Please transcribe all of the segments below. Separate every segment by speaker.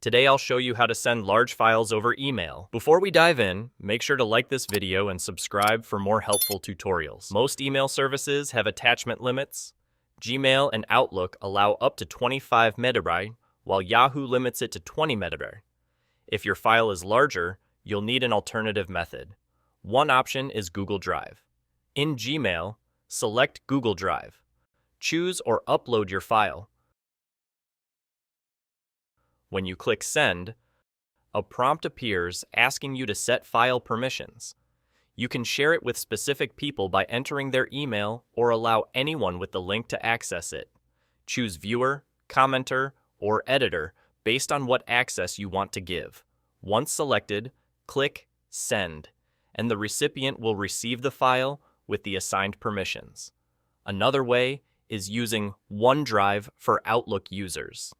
Speaker 1: Today I'll show you how to send large files over email. Before we dive in, make sure to like this video and subscribe for more helpful tutorials. Most email services have attachment limits. Gmail and Outlook allow up to 25 MB, while Yahoo limits it to 20 MB. If your file is larger, you'll need an alternative method. One option is Google Drive. In Gmail, select Google Drive. Choose or upload your file. When you click Send, a prompt appears asking you to set file permissions. You can share it with specific people by entering their email or allow anyone with the link to access it. Choose Viewer, Commenter, or Editor based on what access you want to give. Once selected, click Send, and the recipient will receive the file with the assigned permissions. Another way is using OneDrive for Outlook users.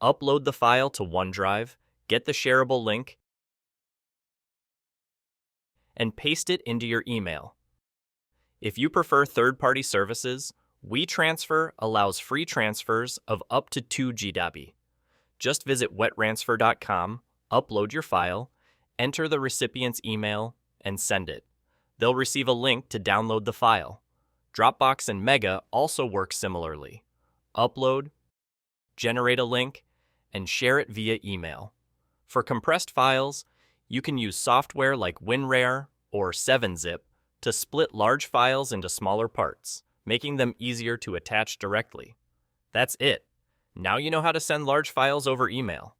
Speaker 1: Upload the file to OneDrive, get the shareable link, and paste it into your email. If you prefer third-party services, WeTransfer allows free transfers of up to 2 GB. Just visit WeTransfer.com, upload your file, enter the recipient's email, and send it. They'll receive a link to download the file. Dropbox and Mega also work similarly. Upload, generate a link, and share it via email. For compressed files, you can use software like WinRAR or 7-Zip to split large files into smaller parts, making them easier to attach directly. That's it. Now you know how to send large files over email.